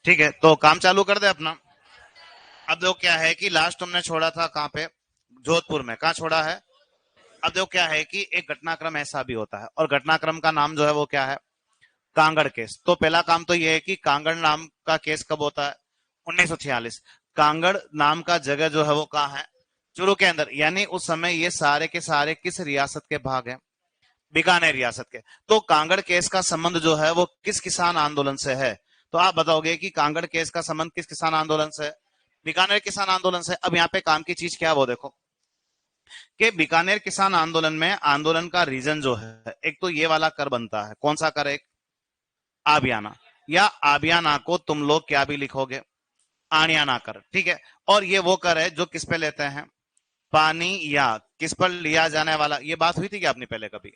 ठीक है, तो काम चालू कर दे अपना। अब देखो क्या है कि लास्ट तुमने छोड़ा था कहाँ पे, जोधपुर में। कहाँ छोड़ा है? अब देखो क्या है कि एक घटनाक्रम ऐसा भी होता है, और घटनाक्रम का नाम जो है वो क्या है? कांगड़ केस। तो पहला काम तो ये है कि कांगड़ नाम का केस कब होता है? 1946। कांगड़ नाम का जगह जो है वो कहाँ है? चूरू के अंदर। यानी उस समय ये सारे के सारे किस रियासत के भाग हैं? बीकानेर रियासत के। तो कांगड़ केस का संबंध जो है वो किस किसान आंदोलन से है? तो आप बताओगे कि कांगड़ केस का संबंध किस किसान आंदोलन से है? बीकानेर किसान आंदोलन से। अब यहाँ पे काम की चीज क्या है वो देखो, कि बीकानेर किसान आंदोलन में आंदोलन का रीजन जो है, एक तो ये वाला कर बनता है। कौन सा कर? एक आबियाना, या आबियाना को तुम लोग क्या भी लिखोगे? आनियाना कर। ठीक है। और ये वो कर है जो किस पे लेते हैं? पानी या किस पर लिया जाने वाला, ये बात हुई थी क्या आपने पहले कभी,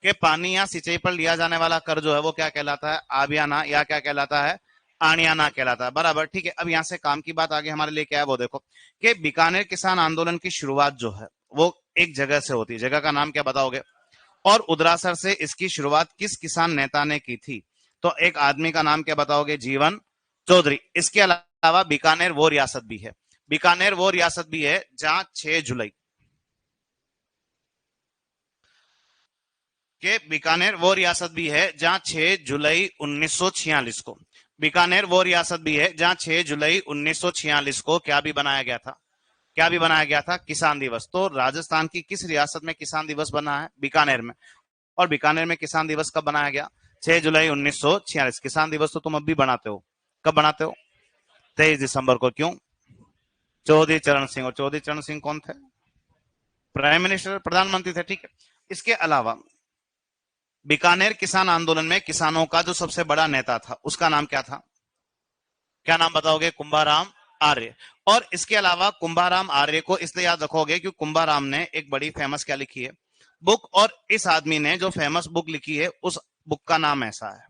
कि पानी या सिंचाई पर लिया जाने वाला कर जो है वो क्या कहलाता है? आबियाना, या क्या कहलाता है? आनियाना कहलाता है। बराबर। ठीक है। अब यहां से काम की बात आगे हमारे लिए क्या है वो देखो, कि बीकानेर किसान आंदोलन की शुरुआत जो है वो एक जगह से होती है। जगह का नाम क्या बताओगे? और उदरासर से इसकी शुरुआत किस किसान नेता ने की थी? तो एक आदमी का नाम क्या बताओगे? जीवन चौधरी। इसके अलावा बीकानेर वो रियासत भी है, बीकानेर वो रियासत भी है जहां 6 जुलाई के, बीकानेर वो रियासत भी है जहां 6 जुलाई 1946 को, बीकानेर वो रियासत भी है जहां 6 जुलाई 1946 को क्या भी बनाया गया था? क्या भी बनाया गया था? किसान दिवस। तो राजस्थान की किस रियासत में किसान दिवस बना है? बीकानेर में। और बीकानेर में किसान दिवस कब बनाया गया? 6 जुलाई 1946। किसान दिवस तो तुम अब भी बनाते हो। कब बनाते हो? 23 दिसंबर को। क्यों? चौधरी चरण सिंह। और चौधरी चरण सिंह कौन थे? प्राइम मिनिस्टर, प्रधानमंत्री थे। ठीक है। इसके अलावा बीकानेर किसान आंदोलन में किसानों का जो सबसे बड़ा नेता था उसका नाम क्या था? क्या नाम बताओगे? कुंभाराम आर्य। और इसके अलावा कुंभाराम आर्य को इसलिए याद रखोगे क्योंकि कुंभाराम ने एक बड़ी फेमस क्या लिखी है? बुक। और इस आदमी ने जो फेमस बुक लिखी है उस बुक का नाम ऐसा है,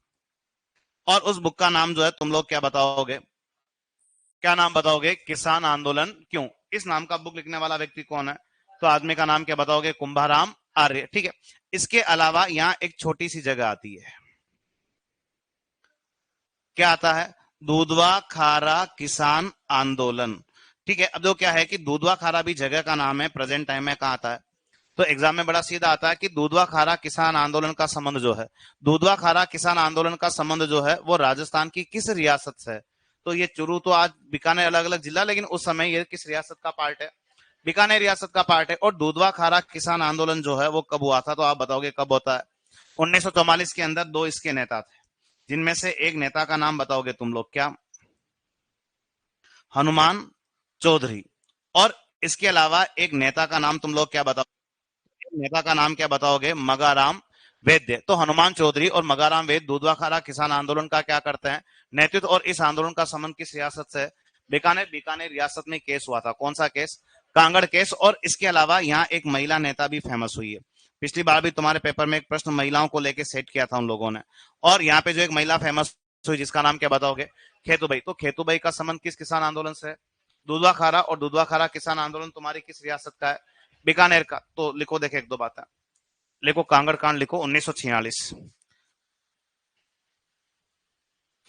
और उस बुक का नाम जो है तुम लोग क्या बताओगे? क्या नाम बताओगे? किसान आंदोलन क्यों। इस नाम का बुक लिखने वाला व्यक्ति कौन है? तो आदमी का नाम क्या बताओगे? कुंभाराम आर्य। ठीक है। इसके अलावा यहां एक छोटी सी जगह आती है। क्या आता है? दूधवा खारा किसान आंदोलन। ठीक है। अब जो क्या है कि दूधवा खारा भी जगह का नाम है, प्रेजेंट टाइम में कहा आता है? तो एग्जाम में बड़ा सीधा आता है कि दूधवा खारा किसान आंदोलन का संबंध जो है, दूधवा खारा किसान आंदोलन का संबंध जो है वो राजस्थान की किस रियासत से है? तो ये चुरू तो आज बीकानेर अलग अलग जिला, लेकिन उस समय ये किस रियासत का पार्ट है? बीकानेर रियासत का पार्ट है। और दूधवा खारा किसान आंदोलन जो है वो कब हुआ था? तो आप बताओगे कब होता है? 1944 के अंदर। दो इसके नेता थे, जिनमें से एक नेता का नाम बताओगे तुम लोग? क्या? हनुमान चौधरी। और इसके अलावा एक नेता का नाम तुम लोग क्या बताओ? नेता का नाम क्या बताओगे? मगाराम वैद्य। तो हनुमान चौधरी और मगाराम वैद्य दूधवाखारा किसान आंदोलन का क्या करते हैं? नेतृत्व। और इस आंदोलन का संबंध किस रियासत से? बीकानेर। बीकानेर रियासत में केस हुआ था। कौन सा केस? कांगड़ केस। और इसके अलावा यहाँ एक महिला नेता भी फेमस हुई है। पिछली बार भी तुम्हारे पेपर में एक प्रश्न महिलाओं को लेकर सेट किया था उन लोगों ने। और यहाँ पे जो एक महिला फेमस हुई जिसका नाम क्या बताओगे? खेतूबाई। तो खेतूबाई का संबंध किस किसान आंदोलन से है? दूधवाखारा। और दूधवाखारा किसान आंदोलन तुम्हारी किस रियासत का है? बीकानेर का। तो लिखो, देखे एक दो बातें लिखो। कांगड़ कांड लिखो 1946।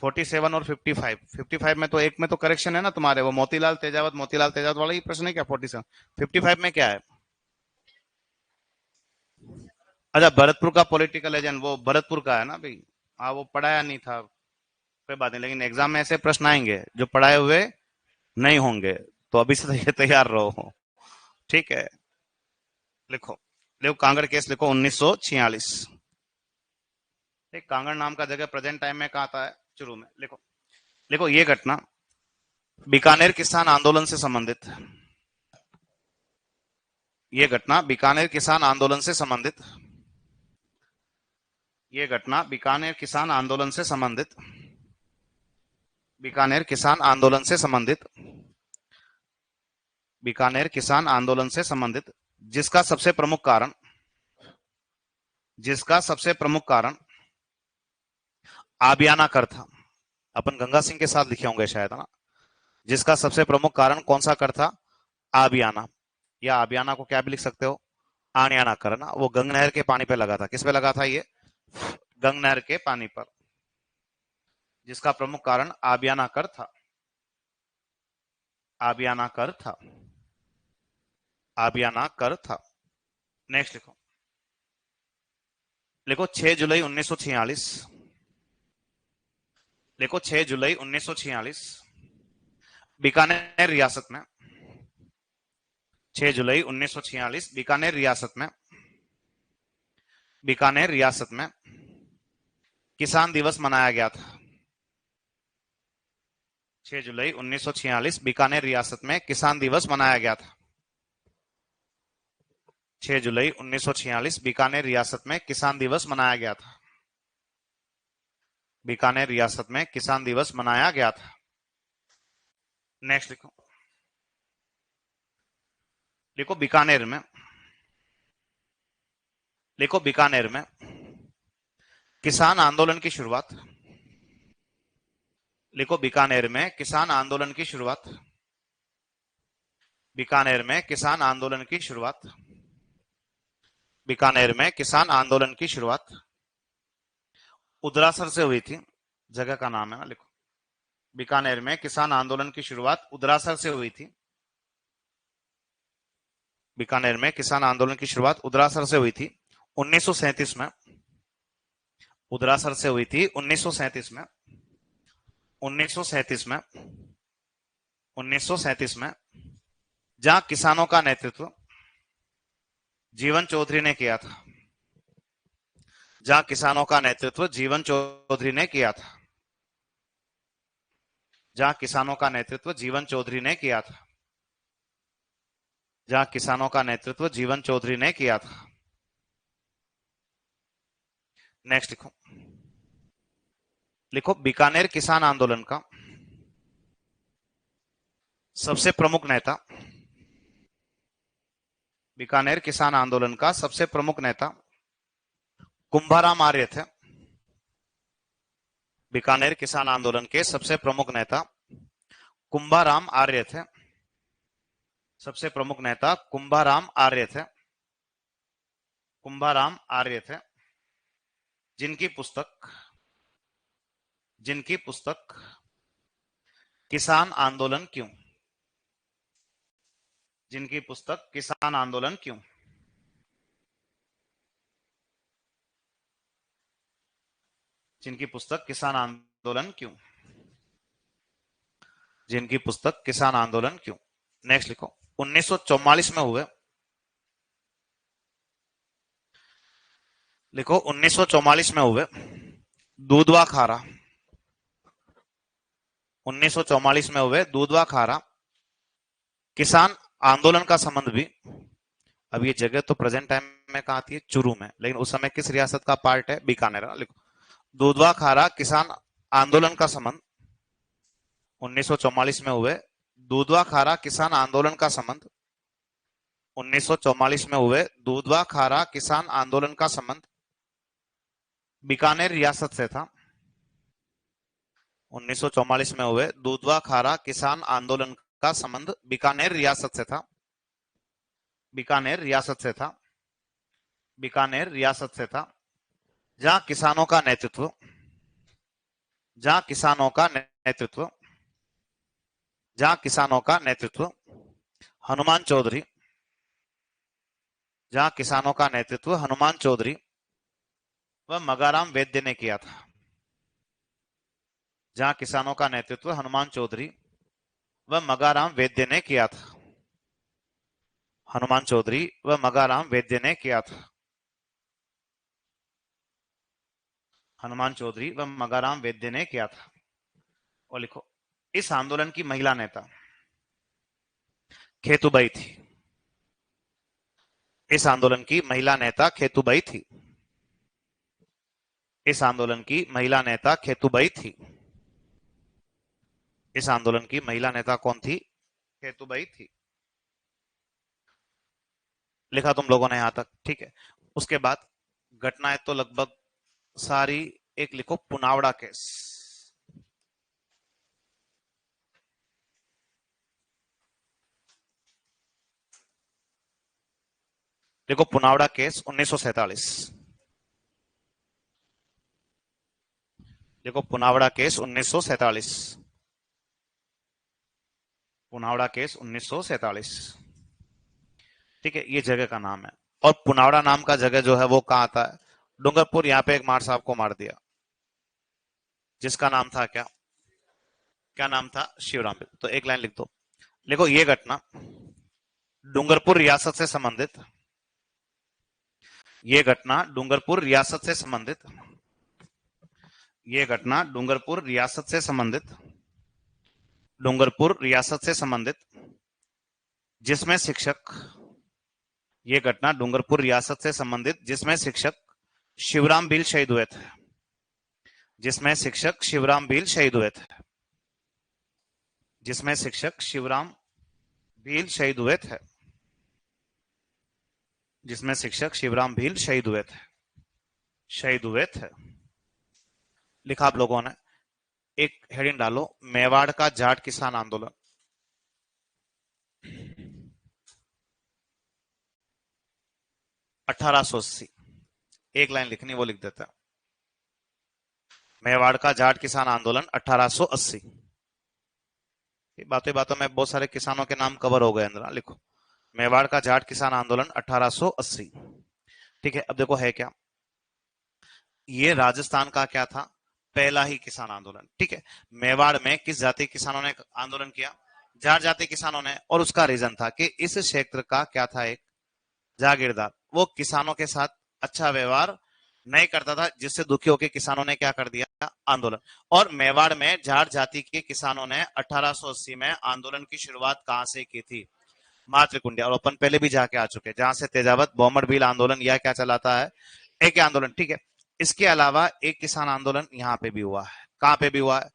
47 और 55। 55 में तो एक में तो करेक्शन है ना तुम्हारे, वो मोतीलाल तेजावत वाला ही प्रश्न है क्या? 47। 55 में क्या है? अच्छा, भरतपुर का पॉलिटिकल एजेंट, वो भरतपुर का है ना भाई। हाँ, वो पढ़ाया नहीं था, कोई बात नहीं, लेकिन एग्जाम में ऐसे प्रश्न आएंगे जो पढ़ाए हुए नहीं होंगे। तो अभी से ये तैयार रहो। ठीक है। लिखो, लिखो कांगड़ केस लिखो 1946। कांगड़ नाम का जगह प्रेजेंट टाइम में कहा आता है? शुरू में। लिखो, लिखो ये घटना बीकानेर किसान आंदोलन से संबंधित, ये घटना बीकानेर किसान आंदोलन से संबंधित, ये घटना बीकानेर किसान आंदोलन से संबंधित, बीकानेर किसान आंदोलन से संबंधित, बीकानेर किसान आंदोलन से संबंधित, जिसका सबसे प्रमुख कारण, जिसका सबसे प्रमुख कारण आबियाना कर था। अपन गंगा सिंह के साथ लिखे होंगे शायद, है ना? जिसका सबसे प्रमुख कारण कौन सा कर था? आबियाना। या आबियाना को क्या भी लिख सकते हो? आनियाना कर ना। वो गंग नहर के पानी पे लगा था। किस पे लगा था ये? गंग नहर के पानी पर। जिसका प्रमुख कारण आबियाना कर था। आबियाना कर था। आबियाना कर था। नेक्स्ट लिखो। लिखो 6 जुलाई 1946। लिखो 6 जुलाई 1946 बीकानेर रियासत में। 6 जुलाई 1946 बीकानेर रियासत में। बीकानेर रियासत में किसान दिवस मनाया गया था। 6 जुलाई 1946 बीकानेर रियासत में किसान दिवस मनाया गया था। 6 जुलाई 1946 बीकानेर रियासत में किसान दिवस मनाया गया था। बीकानेर रियासत में किसान दिवस मनाया गया था। नेक्स्ट लिखो। लिखो बीकानेर में। लिखो बीकानेर में किसान आंदोलन की शुरुआत। लिखो बीकानेर में किसान आंदोलन की शुरुआत। बीकानेर में किसान आंदोलन की शुरुआत। बीकानेर में किसान आंदोलन की शुरुआत उदरासर से हुई थी। जगह का नाम है ना, लिखो। बीकानेर में किसान आंदोलन की शुरुआत उदरासर से हुई थी। बीकानेर में किसान आंदोलन की शुरुआत उदरासर से हुई थी 1937 में। उदरासर से हुई थी 1937 में। 1937 में 1937 में जहां किसानों का नेतृत्व जीवन चौधरी ने किया था। जहां किसानों का नेतृत्व जीवन चौधरी ने किया था। जहां किसानों का नेतृत्व जीवन चौधरी ने किया था। जहां किसानों का नेतृत्व जीवन चौधरी ने किया था। नेक्स्ट लिखो। लिखो बीकानेर किसान आंदोलन का सबसे प्रमुख नेता। बीकानेर किसान आंदोलन का सबसे प्रमुख नेता कुंभाराम आर्य थे। बीकानेर किसान आंदोलन के सबसे प्रमुख नेता कुंभाराम आर्य थे। सबसे प्रमुख नेता कुंभाराम आर्य थे। कुंभाराम आर्य थे जिनकी पुस्तक किसान आंदोलन क्यों। जिनकी पुस्तक किसान आंदोलन क्यों। जिनकी पुस्तक किसान आंदोलन क्यों। जिनकी पुस्तक किसान आंदोलन क्यों। नेक्स्ट लिखो। 1944 में हुए। लिखो 1944 में हुए दूधवा खारा। 1944 में हुए दूधवा खारा किसान आंदोलन का संबंध भी, अब ये जगह तो प्रेजेंट टाइम में कहाँ आती है, चुरू में, लेकिन उस समय किस रियासत का पार्ट है, बीकानेर। लिखो दूधवा खारा किसान आंदोलन का संबंध। 1944 में हुए दूधवा खारा किसान आंदोलन का संबंध। 1944 में हुए दूधवा खारा किसान आंदोलन का संबंध बीकानेर रियासत से था। 1944 में हुए दूधवा खारा किसान आंदोलन का संबंध बीकानेर रियासत से था। बीकानेर रियासत से था। बीकानेर रियासत से था जहां किसानों का नेतृत्व जहां किसानों का नेतृत्व जहां किसानों का नेतृत्व हनुमान चौधरी जहां किसानों का नेतृत्व हनुमान चौधरी व मगाराम वैद्य ने किया था। जहां किसानों का नेतृत्व हनुमान चौधरी व मगाराम वैद्य ने किया था। हनुमान चौधरी व मगाराम वैद्य ने किया था। हनुमान चौधरी व मगाराम वैद्य ने किया था। और लिखो इस आंदोलन की महिला नेता खेतुबाई थी। इस आंदोलन की महिला नेता खेतुबाई थी। इस आंदोलन की महिला नेता खेतुबाई थी। इस आंदोलन की महिला नेता कौन थी, खेतुबाई थी। लिखा तुम लोगों ने यहां तक, ठीक है। उसके बाद घटनाएं तो लगभग सारी, एक लिखो पुनावड़ा केस। देखो पुनावड़ा केस 1947। देखो पुनावड़ा केस 1947, पुनावड़ा केस 1947। ठीक है, ये जगह का नाम है। और पुनावड़ा नाम का जगह जो है वो कहाँ आता है? डूंगरपुर। यहाँ पे एक मार साहब को मार दिया, जिसका नाम था क्या? क्या नाम था? शिवराम। तो एक लाइन लिख दो। देखो ये घटना डूंगरपुर रियासत से संबंधित, ये घटना डूंगरपुर रियासत से संबंधित, ये घटना डूंगरपुर रियासत से संबंधित, डूंगरपुर रियासत से संबंधित, जिसमें शिक्षक, ये घटना डूंगरपुर रियासत से संबंधित जिसमें शिक्षक शिवराम भील शहीद हुए थे, जिसमें शिक्षक शिवराम भील शहीद हुए थे, जिसमें शिक्षक शिवराम भील शहीद हुए थे, जिसमें शिक्षक शिवराम भील शहीद हुए थे, शहीद हुए थे। लिखा आप लोगों ने। एक हेडिंग डालो, मेवाड़ का जाट किसान आंदोलन। 1880। एक लाइन लिखनी, वो लिख देता है। मेवाड़ का जाट किसान आंदोलन 1880। बातों बातों में बहुत सारे किसानों के नाम कवर हो गए अंदर। लिखो मेवाड़ का जाट किसान आंदोलन 1880। ठीक है, अब देखो है क्या, ये राजस्थान का क्या था? पहला ही किसान आंदोलन। ठीक है, मेवाड़ में किस जाति किसानों ने आंदोलन किया? जाट जाति किसानों ने। और उसका रीजन था कि इस क्षेत्र का क्या था, एक जागीरदार, वो किसानों के साथ अच्छा व्यवहार नहीं करता था, जिससे दुखी होकर किसानों ने क्या कर दिया? आंदोलन। और मेवाड़ में जाट जाति के किसानों ने 1880 में आंदोलन की शुरुआत कहां से की थी? मातृकुंडिया। और अपन पहले भी जाके आ चुके हैं, जहां से तेजावत बोमड़ भील आंदोलन या क्या चलाता है, एक आंदोलन। ठीक है, इसके अलावा एक किसान आंदोलन यहाँ पे भी हुआ है। कहां पे भी हुआ है?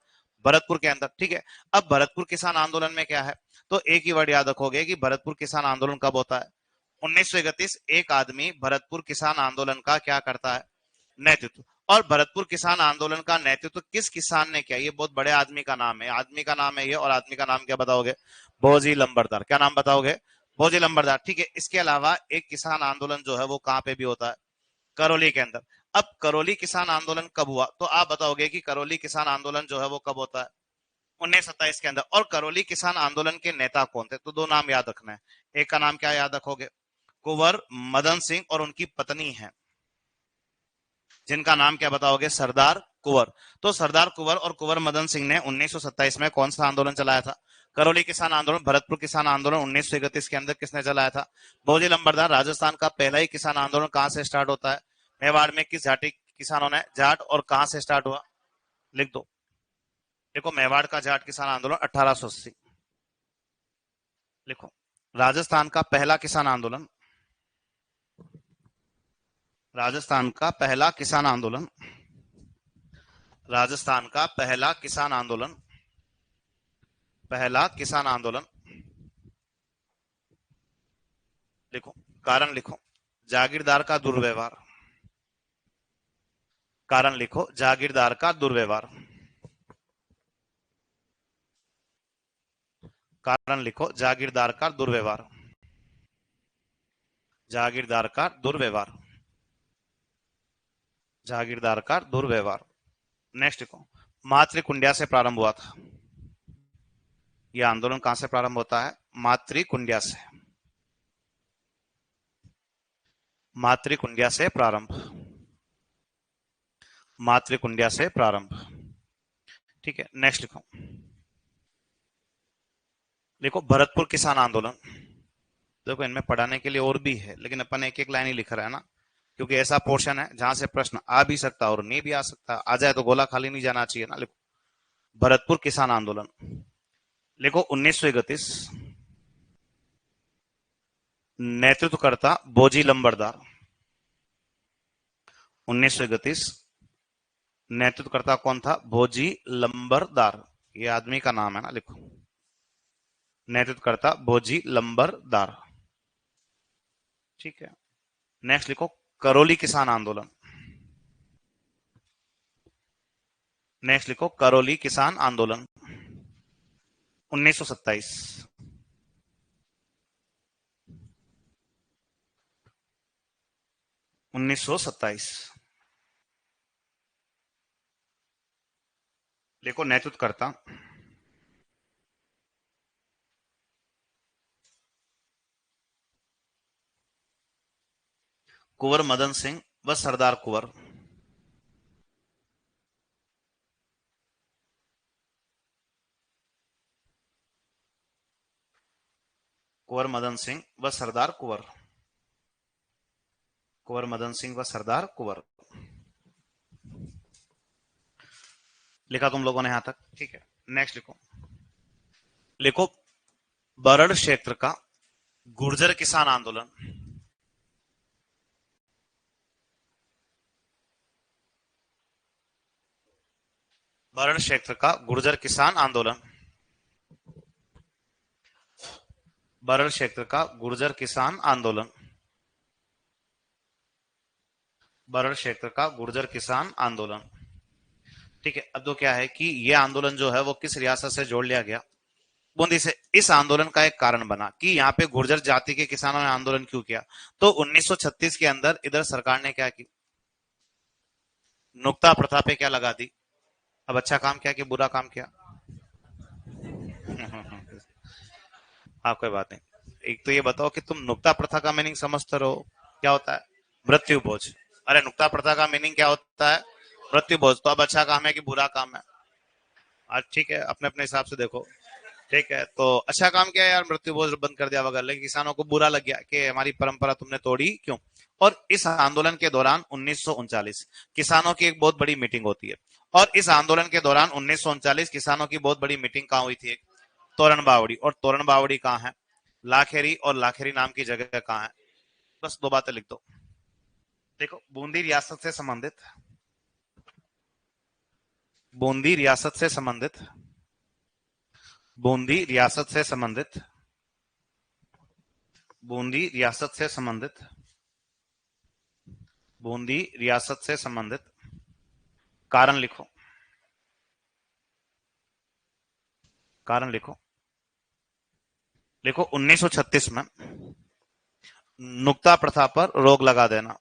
भरतपुर के अंदर। ठीक है, अब भरतपुर किसान आंदोलन में क्या है? तो एक ही वर्ड याद रखोगे कि भरतपुर किसान आंदोलन कब होता है? 1931। एक आदमी भरतपुर किसान आंदोलन का क्या करता है? नेतृत्व। और भरतपुर किसान आंदोलन का नेतृत्व किस किसान ने किया? ये बहुत बड़े आदमी का नाम है, आदमी का नाम है ये। और आदमी का नाम क्या बताओगे? भोजी लंबरदार। क्या नाम बताओगे? भोजी लंबरदार। ठीक है, इसके अलावा एक किसान आंदोलन जो है वो कहां पे भी होता है? करौली के अंदर। अब करौली किसान आंदोलन कब हुआ? तो आप बताओगे कि करौली किसान आंदोलन जो है वो कब होता है? 1927 के अंदर। और करौली किसान आंदोलन के नेता कौन थे? तो दो नाम याद रखना है। एक का नाम क्या याद रखोगे? कुंवर मदन सिंह। और उनकी पत्नी है, जिनका नाम क्या बताओगे? सरदार कुंवर। तो सरदार कुंवर और कुंवर मदन सिंह ने 1927 में कौन सा आंदोलन चलाया था? करौली किसान आंदोलन। भरतपुर किसान आंदोलन 1931 के अंदर किसने चलाया था? भोजी लंबरदार। राजस्थान का पहला ही किसान आंदोलन कहां से स्टार्ट होता है? मेवाड़ में किस जाति किसानों ने? जाट। और कहां से स्टार्ट हुआ? लिख दो। देखो मेवाड़ का जाट किसान आंदोलन 1880। लिखो राजस्थान का पहला किसान आंदोलन, राजस्थान का पहला किसान आंदोलन, राजस्थान का पहला किसान आंदोलन, पहला किसान आंदोलन। लिखो कारण, लिखो जागीरदार का दुर्व्यवहार, कारण लिखो जागीरदार का दुर्व्यवहार, कारण लिखो जागीरदार का दुर्व्यवहार, जागीरदार का दुर्व्यवहार, जागीरदार का दुर्व्यवहार। नेक्स्ट लिखो मातृकुंडिया से प्रारंभ हुआ था। यह आंदोलन कहां से प्रारंभ होता है? मातृकुंडिया से, मातृकुंडिया से प्रारंभ, मातृकुंडिया से प्रारंभ। ठीक है, नेक्स्ट लिखो। देखो भरतपुर किसान आंदोलन। देखो इनमें पढ़ाने के लिए और भी है, लेकिन अपन एक एक लाइन ही लिख रहे हैं ना, क्योंकि ऐसा पोर्शन है जहां से प्रश्न आ भी सकता और नहीं भी आ सकता। आ जाए तो गोला खाली नहीं जाना चाहिए ना। लिखो भरतपुर किसान आंदोलन। लिखो 1931। नेतृत्वकर्ता भोजी लंबरदार। 1931। नेतृत्वकर्ता कौन था? भोजी लंबरदार। ये आदमी का नाम है ना। लिखो नेतृत्वकर्ता भोजी लंबरदार। ठीक है, नेक्स्ट लिखो करौली किसान आंदोलन। नेक्स्ट लिखो करौली किसान आंदोलन 1927। 1927। देखो नेतृत्वकर्ता कुंवर मदन सिंह व सरदार कुंवर। कुंवर मदन सिंह व सरदार कुंवर। कुंवर मदन सिंह व सरदार कुंवर। लिखा तुम लोगों ने यहां तक, ठीक है। नेक्स्ट लिखो। लिखो बरड़ क्षेत्र का गुर्जर किसान आंदोलन। बरड़ क्षेत्र का गुर्जर किसान आंदोलन। बरड़ क्षेत्र का गुर्जर किसान आंदोलन। बरड़ क्षेत्र का गुर्जर किसान आंदोलन। ठीक है। अब तो क्या है कि ये आंदोलन जो है वो किस रियासत से जोड़ लिया गया? बूंदी से। इस आंदोलन का एक कारण बना कि यहाँ पे गुर्जर जाति के किसानों ने आंदोलन क्यों किया, तो 1936 के अंदर इधर सरकार ने क्या की, नुक्ता प्रथा पे क्या लगा दी। अब अच्छा काम किया कि बुरा काम किया? हाँ कोई बात नहीं। एक तो ये बताओ कि तुम नुक्ता प्रथा का मीनिंग समझते रहो, क्या होता है? मृत्यु भोज। अरे नुक्ता प्रथा का मीनिंग क्या होता है? मृत्यु भोज। तो अब अच्छा काम है कि बुरा काम है? आज ठीक है, अपने अपने हिसाब से देखो। ठीक है, तो अच्छा काम किया यार, मृत्यु भोज बंद कर दिया वगैरह, लेकिन किसानों को बुरा लग गया कि हमारी परंपरा तुमने तोड़ी क्यों। और इस आंदोलन के दौरान 1939 किसानों की एक बहुत बड़ी मीटिंग होती है। और इस आंदोलन के दौरान 1939 किसानों की बहुत बड़ी मीटिंग कहाँ हुई थी? एक तोरण बावड़ी। और तोरण बावड़ी कहाँ है? लाखेरी। और लाखेरी नाम की जगह कहाँ है? बस दो बातें लिख दो। देखो बूंदी रियासत से संबंधित, बूंदी रियासत से संबंधित, बूंदी रियासत से संबंधित, बूंदी रियासत से संबंधित, बूंदी रियासत से संबंधित कारण लिखो। कारण लिखो। लिखो 1936 में नुक्ता प्रथा पर रोक लगा देना।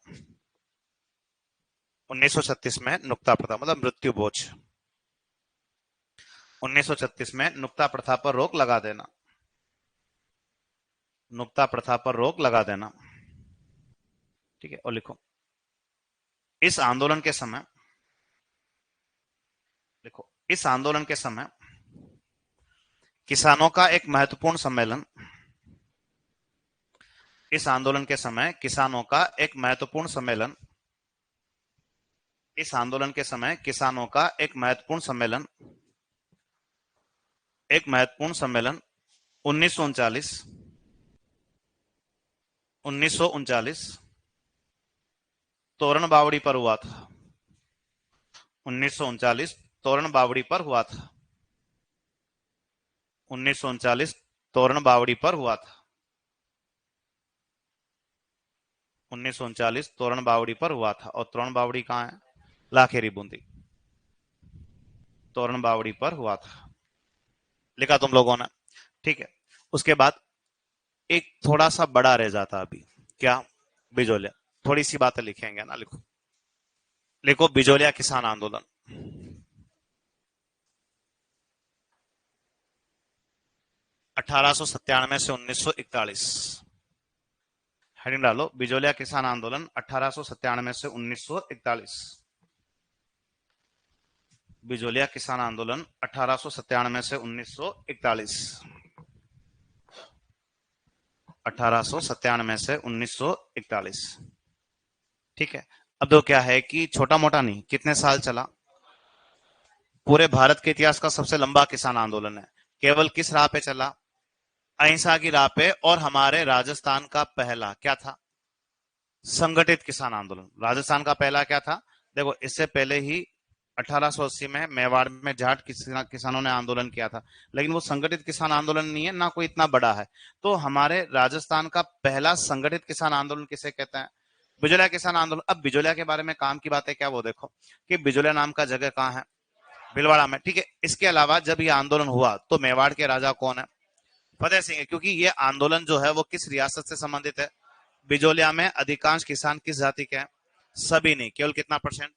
1936 में नुक्ता प्रथा मतलब मृत्यु भोज। 1936 में नुक्ता प्रथा पर रोक लगा देना। नुक्ता प्रथा पर रोक लगा देना। ठीक है। और लिखो इस आंदोलन के समय, लिखो इस आंदोलन के समय किसानों का एक महत्वपूर्ण सम्मेलन, इस आंदोलन के समय किसानों का एक महत्वपूर्ण सम्मेलन, इस आंदोलन के समय किसानों का एक महत्वपूर्ण सम्मेलन, एक महत्वपूर्ण सम्मेलन 1939, 1939 तोरण बावड़ी पर हुआ था। 1939 तोरण बावड़ी पर हुआ था। 1939 तोरण बावड़ी पर हुआ था। 1939 तोरण बावड़ी पर हुआ था। और तोरण बावड़ी कहाँ है? लाखेरी बूंदी। तोरण बावड़ी पर हुआ था। लिखा तुम लोगों ने, ठीक है। उसके बाद एक थोड़ा सा बड़ा रह जाता अभी, क्या? बिजोलिया। थोड़ी सी बातें लिखेंगे ना, लिखो। लिखो बिजोलिया किसान आंदोलन। 1897 से 1941। हेडिंग डालो बिजोलिया किसान आंदोलन 1897 से 1941। बिजोलिया किसान आंदोलन 1897 से 1941। 1897 से 1941। ठीक है। अब तो क्या है कि छोटा मोटा नहीं, कितने साल चला? पूरे भारत के इतिहास का सबसे लंबा किसान आंदोलन है। केवल किस राह पे चला? अहिंसा की राह पे। और हमारे राजस्थान का पहला क्या था? संगठित किसान आंदोलन। राजस्थान का पहला क्या था? देखो इससे पहले ही 1880 में मेवाड़ में जाट किसानों ने आंदोलन किया था, लेकिन वो संगठित किसान आंदोलन नहीं है, ना कोई इतना बड़ा है। तो हमारे राजस्थान का पहला संगठित किसान आंदोलन किसे कहते हैं? बिजोलिया किसान आंदोलन। अब बिजोलिया के बारे में काम की बात है क्या, वो देखो कि बिजोलिया नाम का जगह कहाँ है? भीलवाड़ा में। ठीक है। इसके अलावा जब ये आंदोलन हुआ तो मेवाड़ के राजा कौन है? फतेह सिंह है। क्योंकि ये आंदोलन जो है वो किस रियासत से संबंधित है? बिजोलिया में अधिकांश किसान किस जाति के हैं? सभी नहीं, केवल कितना परसेंट?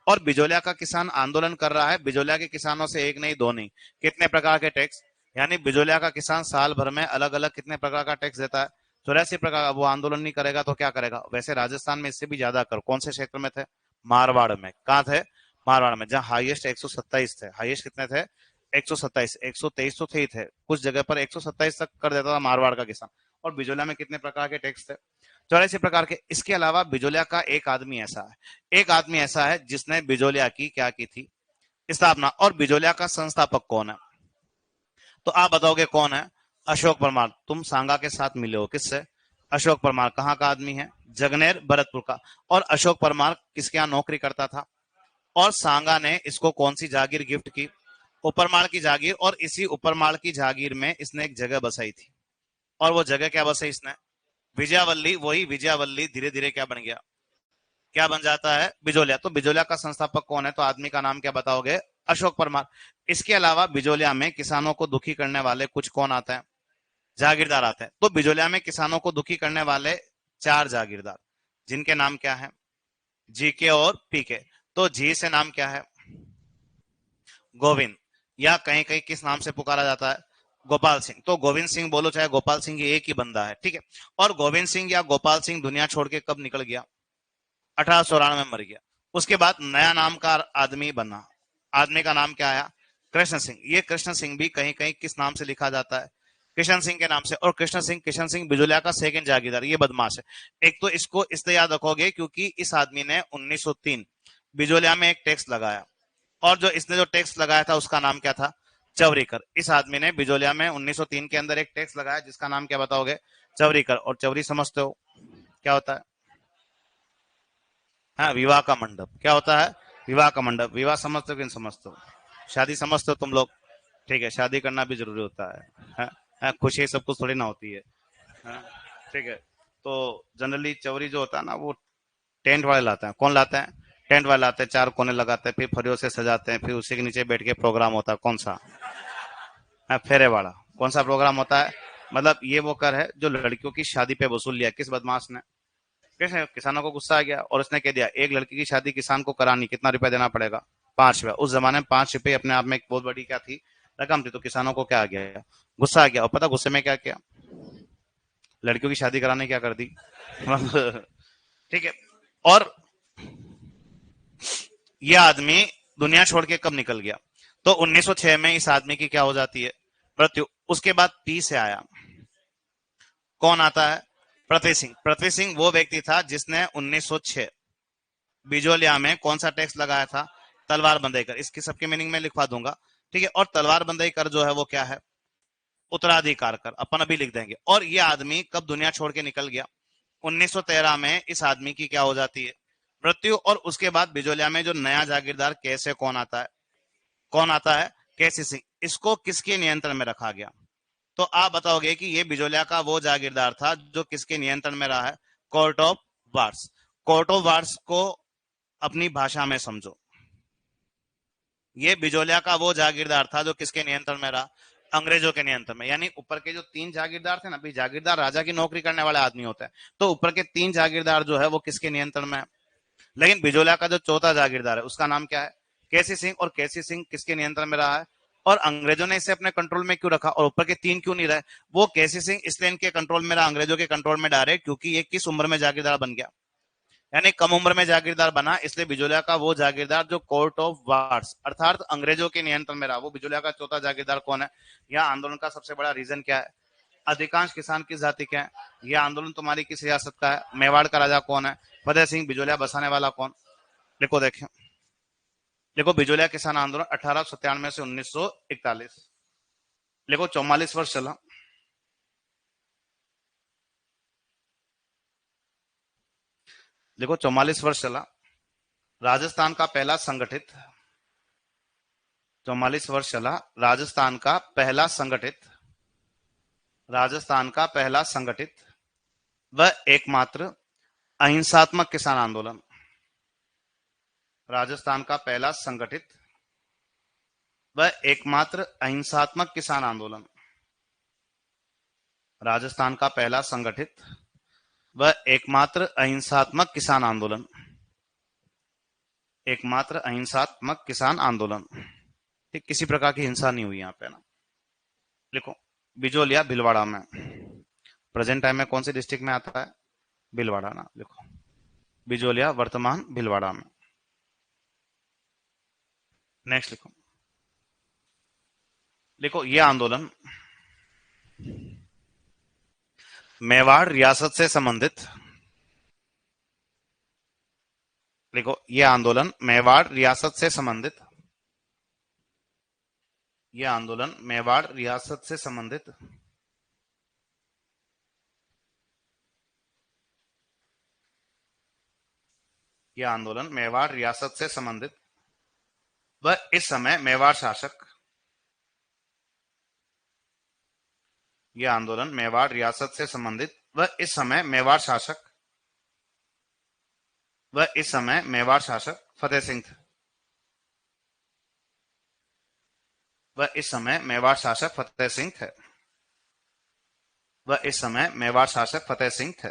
और बिजोलिया का किसान आंदोलन कर रहा है। बिजोलिया के किसानों से एक नहीं दो नहीं, कितने प्रकार के टैक्स, यानी बिजोलिया का किसान साल भर में अलग अलग कितने प्रकार का टैक्स देता है, 84 प्रकार का। वो आंदोलन नहीं करेगा तो क्या करेगा। वैसे राजस्थान में इससे भी ज्यादा कर, कौन से क्षेत्र में थे, मारवाड़ में। कहाँ थे, मारवाड़ में, जहाँ हाईएस्ट 127 थे। हाईएस्ट कितने थे, 127। 123 तो थे ही थे, कुछ जगह पर 127 तक कर देता था मारवाड़ का किसान। और बिजोलिया में कितने प्रकार के टैक्स थे, 84 प्रकार के। इसके अलावा बिजोलिया का एक आदमी ऐसा है, एक आदमी ऐसा है जिसने बिजोलिया की क्या की थी, स्थापना। और बिजोलिया का संस्थापक कौन है, तो आप बताओगे कौन है, अशोक परमार। तुम सांगा के साथ मिले हो, किससे, अशोक परमार। कहाँ का आदमी है, जगनेर भरतपुर का। और अशोक परमार किसके यहाँ नौकरी करता था, और सांगा ने इसको कौन सी जागीर गिफ्ट की, उपरमाल की जागीर। और इसी उपरमाल की जागीर में इसने एक जगह बसाई थी, और वो जगह क्या बसाई इसने, विजयावल्ली। वही विजयावल्ली धीरे धीरे क्या बन गया, क्या बन जाता है, बिजोलिया। तो बिजोलिया का संस्थापक कौन है, तो आदमी का नाम क्या बताओगे, अशोक परमार। इसके अलावा बिजोलिया में किसानों को दुखी करने वाले कुछ कौन आते हैं, जागीरदार आते हैं। तो बिजोलिया में किसानों को दुखी करने वाले 4 जागीरदार, जिनके नाम क्या है, जीके और पीके। तो जी से नाम क्या है, गोविंद, या कहीं कहीं किस नाम से पुकारा जाता है, गोपाल सिंह। तो गोविंद सिंह बोलो चाहे गोपाल सिंह, ये एक ही बंदा है, ठीक है। और गोविंद सिंह या गोपाल सिंह दुनिया छोड़ के कब निकल गया, 1894 में मर गया। उसके बाद नया नाम का आदमी बना, आदमी का नाम क्या आया, कृष्ण सिंह। ये कृष्ण सिंह भी कहीं कहीं किस नाम से लिखा जाता है, किशन सिंह के नाम से। और किशन सिंह बिजोलिया का सेकंड जागीरदार, ये बदमाश है। एक तो इसको इसलिए याद रखोगे क्योंकि इस आदमी ने 1903 बिजोलिया में एक टैक्स लगाया, और जो इसने जो टैक्स लगाया था उसका नाम क्या था, चवरीकर। इस आदमी ने बिजोलिया में 1903 के अंदर एक टैक्स लगाया जिसका नाम क्या बताओगे, चवरीकर। और चवरी समझते हो क्या होता है, हाँ, विवाह का मंडप। क्या होता है, विवाह का मंडप। विवाह समझते हो कि नहीं समझते हो, शादी समझते हो तुम लोग, ठीक है, शादी करना भी जरूरी होता है, खुशी सब कुछ थोड़ी ना होती है, हाँ, ठीक है। तो जनरली चवरी जो होता है ना, वो टेंट वाले लाते हैं। कौन लाते हैं, टेंट वाले लाते हैं, 4 कोने लगाते हैं, फिर फरियों से सजाते हैं, फिर उसी के नीचे बैठ के प्रोग्राम होता है। कौन सा, फेरे वाला। कौन सा प्रोग्राम होता है, मतलब ये वो कर है जो लड़कियों की शादी पे वसूल लिया किस बदमाश ने, कैसे, किसानों को गुस्सा आ गया और उसने कह दिया एक लड़की की शादी किसान को करानी, कितना रुपया देना पड़ेगा, 5 रुपया। उस जमाने में 5 रुपये अपने आप में एक बहुत बड़ी क्या थी, रकम थी। तो किसानों को क्या आ गया, गुस्सा आ गया। और पता गुस्से में क्या किया, लड़कियों की शादी कराने क्या कर दी ठीक है। और यह आदमी दुनिया छोड़ के कब निकल गया, तो 1906 में इस आदमी की क्या हो जाती है, मृत्यु। उसके बाद पी से आया, कौन आता है, पृथ्वी सिंह। पृथ्वी सिंह वो व्यक्ति था जिसने 1906 बिजोलिया में कौन सा टैक्स लगाया था, तलवार बंदई कर। इसकी सबकी मीनिंग में लिखवा दूंगा, ठीक है। और तलवार बंदई कर जो है वो क्या है, उत्तराधिकार कर, अपन अभी लिख देंगे। और ये आदमी कब दुनिया छोड़ के निकल गया, 1913 में इस आदमी की क्या हो जाती है, मृत्यु। और उसके बाद बिजोलिया में जो नया जागीरदार कैसे कौन आता है, कौन आता है, केसी सिंह। इसको किसके नियंत्रण में रखा गया, तो आप बताओगे कि ये बिजोलिया का वो जागीरदार था जो किसके नियंत्रण में रहा है, court of wars. Court of wars को अपनी भाषा में समझो, ये बिजोलिया का वो जागीरदार था जो किसके नियंत्रण में रहा, अंग्रेजों के नियंत्रण में। यानी ऊपर के जो 3 जागीरदार थे ना, भाई जागीरदार राजा की नौकरी करने वाले आदमी होते हैं, तो ऊपर के 3 जागीरदार जो है वो किसके नियंत्रण में है। लेकिन बिजोलिया का जो चौथा जागीरदार है उसका नाम क्या है, केसी सिंह। और केसी सिंह किसके नियंत्रण में रहा है, और अंग्रेजों ने इसे अपने कंट्रोल में क्यों रखा, और ऊपर के 3 क्यों नहीं रहे। वो केसी सिंह इसलिए इनके कंट्रोल में रहा, अंग्रेजों के कंट्रोल में डायरेक्ट, क्योंकि ये किस उम्र में जागीरदार बन गया, यानी कम उम्र में जागीरदार बना। इसलिए बिजोलिया का वो जागीरदार जो कोर्ट ऑफ वार्स अर्थात अंग्रेजों के नियंत्रण में रहा, वो बिजोलिया का चौथा जागीरदार कौन है। यह आंदोलन का सबसे बड़ा रीजन क्या है, अधिकांश किसान किस जाति के हैं, यह आंदोलन तुम्हारी किस रियासत का है, मेवाड़ का राजा कौन है, फतेह सिंह। बिजोलिया बसाने वाला कौन, देखो देखें, देखो बिजोलिया किसान आंदोलन 1897 से 1941, देखो 44 वर्ष चला। देखो 44 वर्ष चला। राजस्थान का पहला संगठित, 44 वर्ष चला। राजस्थान का पहला संगठित, राजस्थान का पहला संगठित व एकमात्र अहिंसात्मक किसान आंदोलन, राजस्थान का पहला संगठित व एकमात्र अहिंसात्मक किसान आंदोलन, राजस्थान का पहला संगठित व एकमात्र अहिंसात्मक किसान आंदोलन। एकमात्र अहिंसात्मक किसान आंदोलन। ठीक, किसी प्रकार की हिंसा नहीं हुई यहाँ पे ना। लिखो बिजोलिया भीलवाड़ा में, प्रेजेंट टाइम में कौन सी डिस्ट्रिक्ट में आता है? भीलवाड़ा ना। लिखो बिजोलिया वर्तमान भीलवाड़ा में। नेक्स्ट लिखो, लिखो ये आंदोलन मेवाड़ रियासत से संबंधित, लिखो ये आंदोलन मेवाड़ रियासत से संबंधित, ये आंदोलन मेवाड़ रियासत से संबंधित यह आंदोलन मेवाड़ रियासत से संबंधित व इस समय मेवाड़ शासक, यह आंदोलन मेवाड़ रियासत से संबंधित व इस समय मेवाड़ शासक, व इस समय मेवाड़ शासक फतेह सिंह थे। वह इस समय मेवाड़ शासक फतेह सिंह थे। वह इस समय मेवाड़ शासक फतेह सिंह थे।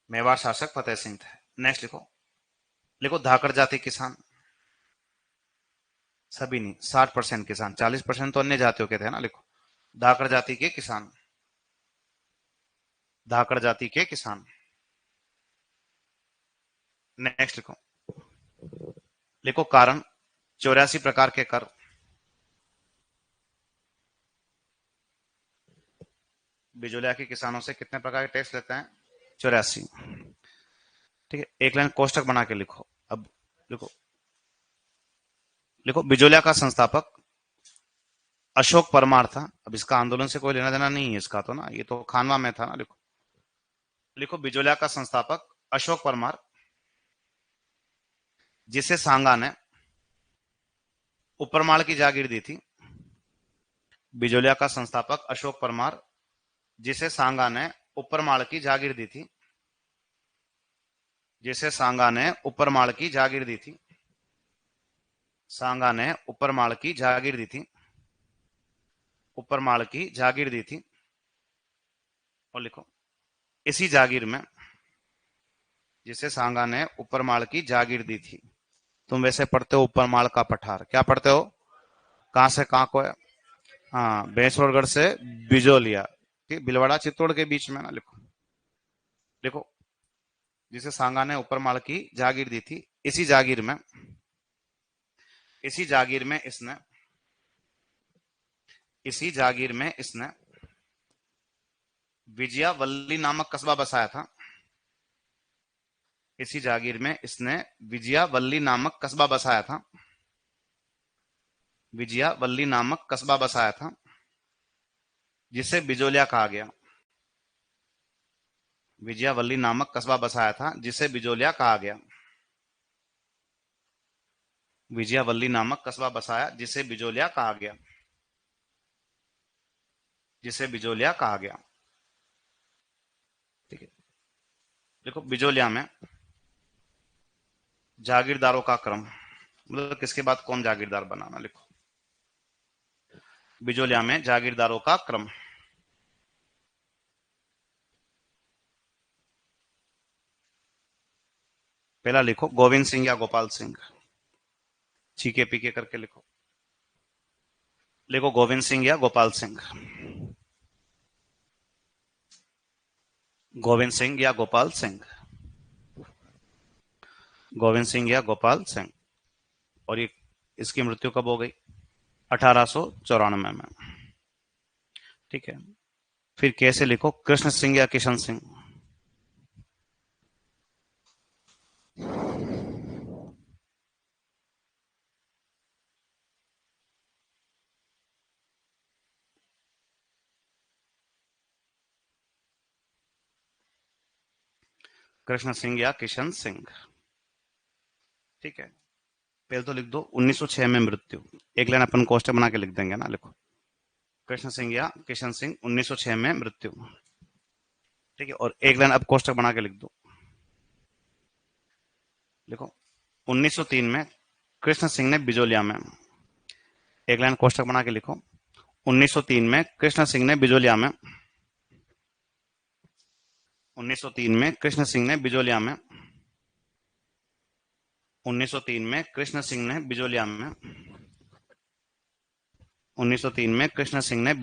मेवाड़ शासक फतेह सिंह थे। नेक्स्ट लिखो, लिखो धाकड़ जाति किसान, सभी नहीं 60% किसान, 40% तो अन्य जातियों के थे ना। लिखो धाकड़ जाति के किसान, धाकड़ जाति के किसान। नेक्स्ट लिखो, लिखो कारण 84 प्रकार के कर, बिजोलिया के किसानों से कितने प्रकार के टैक्स लेते हैं? 84। ठीक है, एक लाइन कोष्टक बना के लिखो। अब लिखो, लिखो बिजोलिया का संस्थापक अशोक परमार था। अब इसका आंदोलन से कोई लेना देना नहीं है इसका तो ना, ये तो खानवा में था ना। लिखो, लिखो बिजोलिया का संस्थापक अशोक परमार, जिसे सांगा ने उपरमाल की जागीर दी थी। बिजोलिया का संस्थापक अशोक परमार, जिसे सांगा ने उपरमाल की जागीर दी थी, जिसे सांगा ने उपरमाल की जागीर दी थी, सांगा ने उपरमाल की जागीर दी थी, उपरमाल की जागीर दी थी। और लिखो इसी जागीर में, जिसे सांगा ने उपरमाल की जागीर दी थी। तुम वैसे पढ़ते हो उपरमाल का पठार, क्या पढ़ते हो? कहां से कहां को है? हाँ, बेसवरगढ़ से बिजोलिया, ठीक, भीलवाड़ा चित्तौड़ के बीच में ना। लिखो, देखो जिसे सांगा ने उपरमाल की जागीर दी थी, इसी जागीर में, इसी जागीर में इसने, इसी जागीर में इसने विजयावल्ली नामक कस्बा बसाया था। इसी जागीर में इसने विजयावल्ली नामक कस्बा बसाया था, विजयावल्ली नामक कस्बा बसाया था, जिसे बिजोलिया कहा गया। विजयावल्ली नामक कस्बा बसाया था, जिसे बिजोलिया कहा गया। विजयावल्ली नामक कस्बा बसाया, जिसे बिजोलिया कहा गया, जिसे बिजोलिया कहा गया। ठीक है, देखो बिजोलिया में जागीरदारों का क्रम, मतलब किसके बाद कौन जागीरदार बनाना। लिखो बिजोलिया में जागीरदारों का क्रम, पहला लिखो गोविंद सिंह या गोपाल सिंह, चीके पीके करके लिखो। लिखो गोविंद सिंह या गोपाल सिंह, गोविंद सिंह या गोपाल सिंह, गोविंद सिंह या गोपाल सिंह। और ये इसकी मृत्यु कब हो गई? 1894 में। ठीक है, फिर कैसे लिखो कृष्ण सिंह या किशन सिंह, कृष्ण सिंह या किशन सिंह। ठीक है, पहले तो लिख दो 1906 में मृत्यु, एक लाइन अपन कोष्टक बना के लिख देंगे ना। लिखो कृष्ण सिंह या किशन सिंह 1906 में मृत्यु। ठीक है, और एक लाइन अब कोष्टक बना के लिख दो। लिखो 1903 में कृष्ण सिंह ने बिजोलिया में, एक लाइन कोष्टक बना के लिखो। 1903 में कृष्ण सिंह ने बिजोलिया में, 1903 में कृष्ण सिंह ने बिजोलिया में 1903 में कृष्ण सिंह ने बिजोलिया में 1903 में कृष्ण सिंह ने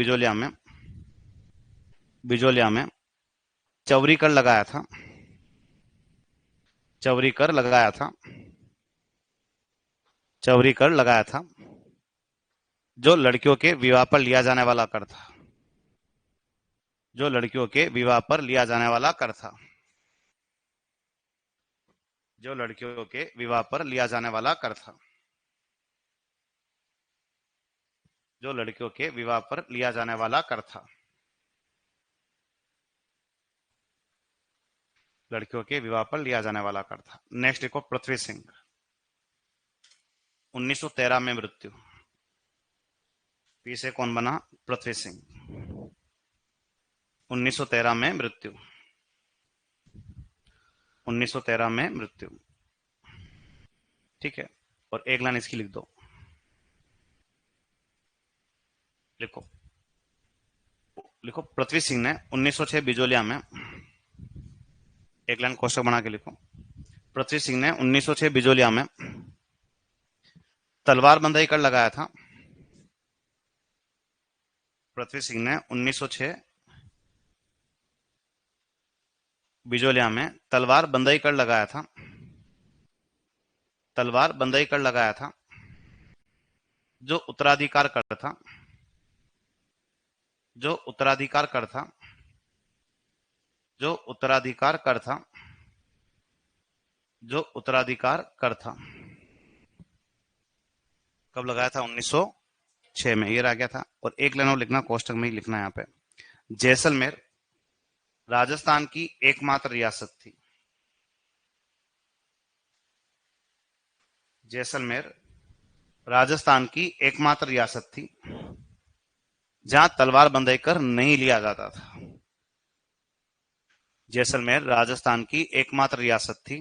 बिजोलिया में चौरी कर लगाया था। चौरी कर लगाया था। चौरी कर लगाया था जो लड़कियों के विवाह पर लिया जाने वाला कर था। जो लड़कियों के विवाह पर लिया जाने वाला कर था। जो लड़कियों के विवाह पर लिया जाने वाला कर था। जो लड़कियों के विवाह पर लिया जाने वाला कर था। लड़कियों के विवाह पर लिया जाने वाला कर था। नेक्स्ट देखो पृथ्वी सिंह, 1913 में मृत्यु। पी से कौन बना? पृथ्वी सिंह, 1913 में मृत्यु। 1913 में मृत्यु। ठीक है, और एक लाइन इसकी लिख दो। लिखो लिखो पृथ्वी सिंह ने 1906 बिजोलिया में, एक लाइन कोष्टक बना के लिखो। पृथ्वी सिंह ने 1906 बिजोलिया में तलवार बंदाई कर लगाया था। पृथ्वी सिंह ने 1906 बिजोलिया में तलवार बंदाई कर लगाया था। तलवार बंदाई कर लगाया था जो उत्तराधिकार कर था। जो उत्तराधिकार कर था। जो उत्तराधिकार कर था। जो उत्तराधिकार कर था। कब लगाया था? 1906 में। ये रह गया था। और एक लाइन और लिखना, कोष्टक में ही लिखना है यहाँ पे। जैसलमेर राजस्थान की एकमात्र रियासत थी। जैसलमेर राजस्थान की एकमात्र रियासत थी जहां तलवार बंदाई कर नहीं लिया जाता था। जैसलमेर राजस्थान की एकमात्र रियासत थी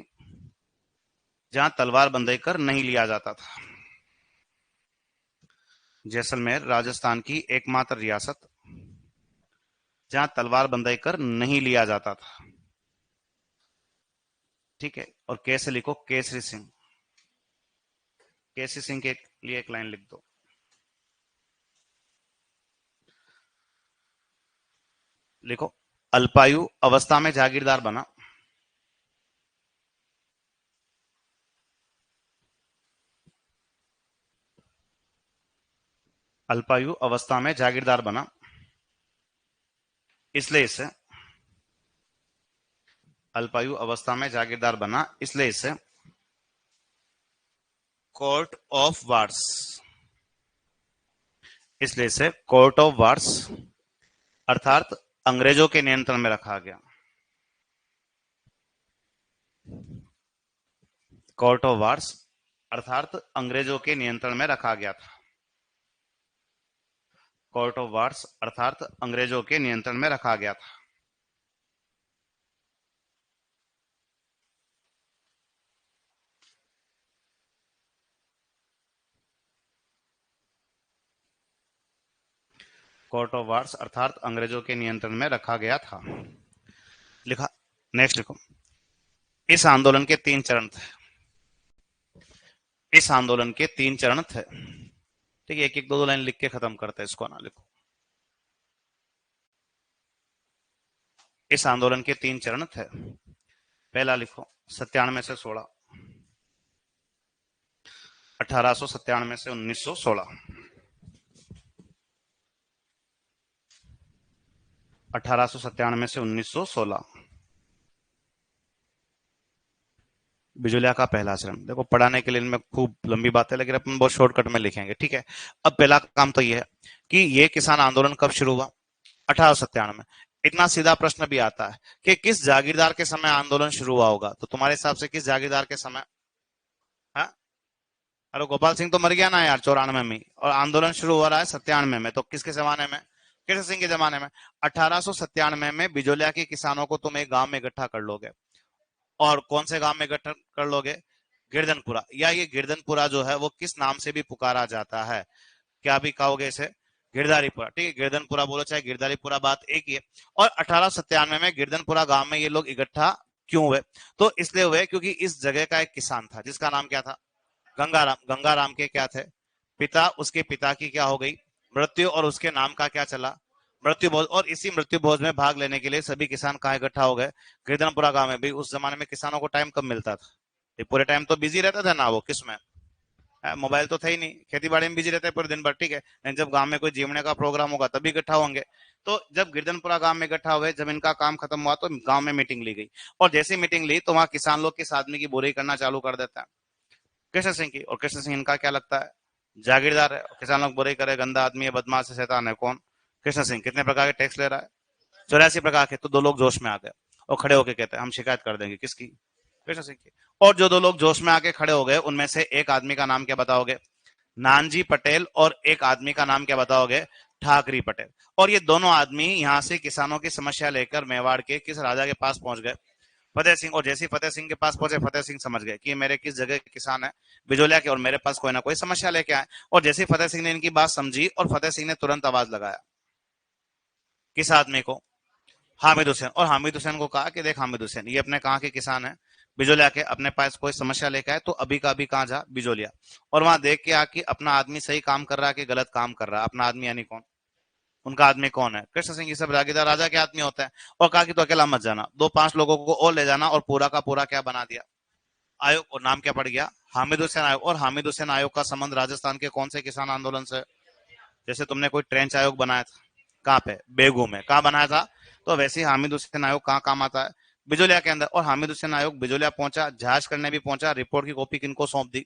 जहां तलवार बंदाई कर नहीं लिया जाता था। जैसलमेर राजस्थान की एकमात्र रियासत जहां तलवार बंदाई कर नहीं लिया जाता था। ठीक है, और कैसे लिखो? केसरी सिंह। केसरी सिंह के लिए एक लाइन लिख दो। लिखो, अल्पायु अवस्था में जागीरदार बना। अल्पायु अवस्था में जागीरदार बना, इसलिए इसे अल्पायु अवस्था में जागीरदार बना, इसलिए इसे कोर्ट ऑफ वार्स, इसलिए इसे कोर्ट ऑफ वार्स अर्थात अंग्रेजों के नियंत्रण में रखा गया। कोर्ट ऑफ वार्स अर्थात अंग्रेजों के नियंत्रण में रखा गया था। कोर्ट ऑफ वार्स अर्थात अंग्रेजों के नियंत्रण में रखा गया था। कोर्ट ऑफ वार्स अर्थात अंग्रेजों के नियंत्रण में रखा गया था। लिखा। नेक्स्ट लिखो, इस आंदोलन के 3 चरण थे। इस आंदोलन के 3 चरण थे। ठीक है, एक एक दो दो लाइन लिख के खत्म करते हैं इसको ना। लिखो, इस आंदोलन के 3 चरण थे। पहला लिखो 97 से 16, 1897 से 1916, 1897 से 1916। बिजुलिया का पहला चरण। देखो, पढ़ाने के लिए इनमें खूब लंबी बात है, लेकिन अपन बहुत शॉर्टकट में लिखेंगे। ठीक है, अब पहला काम तो ये है कि ये किसान आंदोलन कब शुरू हुआ? 1897 में। इतना सीधा प्रश्न भी आता है कि किस जागीरदार के समय आंदोलन शुरू हुआ होगा, तो तुम्हारे हिसाब से किस जागीरदार के समय? हाँ, अरे गोपाल सिंह तो मर गया ना यार 94 में, और आंदोलन शुरू हो रहा है 97 में, तो किसके जमाने में? कृष्ण सिंह के जमाने में। 1897 में बिजोलिया के किसानों को तुम एक गांव में इकट्ठा कर लोगे, और कौन से गांव में इकट्ठा कर लोगे? गिरधनपुरा। या ये गिरधनपुरा जो है वो किस नाम से भी पुकारा जाता है? क्या भी कहोगे इसे? गिरधारीपुरा। ठीक है, गिरधनपुरा बोलो चाहे गिरधारीपुरा, बात एक ही है। और 1897 में गिरधनपुरा गांव में ये लोग इकट्ठा क्यों हुए? तो इसलिए हुए क्योंकि इस जगह का एक किसान था जिसका नाम क्या था? गंगाराम। गंगाराम के क्या थे? पिता। उसके पिता की क्या हो गई? मृत्यु। और उसके नाम का क्या चला? मृत्यु भोज। और इसी मृत्यु भोज में भाग लेने के लिए सभी किसान कहाँ इकट्ठा हो गए? गिरधनपुरा गांव में। भी उस जमाने में किसानों को टाइम कब मिलता था? ये पूरे टाइम तो बिजी रहता था ना, वो किसमें? मोबाइल तो था ही नहीं, खेती बाड़ी में बिजी रहते हैं पूरे दिन भर, ठीक है। लेकिन जब गांव में कोई जीवने का प्रोग्राम होगा तभी इकट्ठा होंगे। तो जब गिरधनपुरा गांव में इकट्ठा हुए, जब इनका काम खत्म हुआ तो गांव में मीटिंग ली गई। और जैसी मीटिंग ली तो वहां किसान लोग किस आदमी की बुराई करना चालू कर देता है? कृष्ण सिंह की। और कृष्ण सिंह इनका क्या लगता है? जागीरदार है। और किसान लोग बुराई करे, गंदा आदमी है, बदमाश है, शैतान है। कौन? कृष्ण सिंह। कितने प्रकार के टैक्स ले रहा है? 84 प्रकार के। तो दो लोग जोश में आ गए और खड़े होके कहते हैं हम शिकायत कर देंगे। किसकी? कृष्ण सिंह की। और जो दो लोग जोश में आके खड़े हो गए उनमें से एक आदमी का नाम क्या बताओगे? नानजी पटेल। और एक आदमी का नाम क्या बताओगे? ठाकरी पटेल। और ये दोनों आदमी यहाँ से किसानों की समस्या लेकर मेवाड़ के किस राजा के पास पहुंच गए? फतेह सिंह। और जैसे फतेह सिंह के पास पहुंचे, फतेह सिंह समझ गए कि मेरे किस जगह के किसान है? बिजोलिया के। और मेरे पास कोई ना कोई समस्या लेके आए। और जैसे फतेह सिंह ने इनकी बात समझी और फतेह सिंह ने तुरंत आवाज लगाया। किस आदमी को? हामिद हुसैन। और हामिद हुसैन को कहा कि देख हामिद हुसैन, ये अपने कहाँ के किसान है? बिजोलिया के। अपने पास कोई समस्या लेके आए तो अभी का अभी कहाँ जा? बिजोलिया। और वहां देख के आके अपना आदमी सही काम कर रहा है कि गलत काम कर रहा है? अपना आदमी यानी कौन? उनका आदमी कौन है? कृष्ण सिंह। ये सब जागीरदार राजा के आदमी होते हैं। और कहा कि तो अकेला मत जाना, दो पांच लोगों को और ले जाना। और पूरा का पूरा क्या बना दिया? आयोग। और नाम क्या पड़ गया? हामिद हुसैन आयोग। और हामिद हुसैन आयोग का संबंध राजस्थान के कौन से किसान आंदोलन से? जैसे तुमने कोई ट्रेंच आयोग बनाया था, कहाँ पे? बेगू में। कहाँ बनाया था? तो वैसे ही हामिद हुसैन आयोग कहाँ काम आता है? बिजोलिया के अंदर। और हामिद हुसैन आयोग बिजोलिया पहुंचा, जांच करने भी पहुंचा। रिपोर्ट की कॉपी किनको सौंप दी?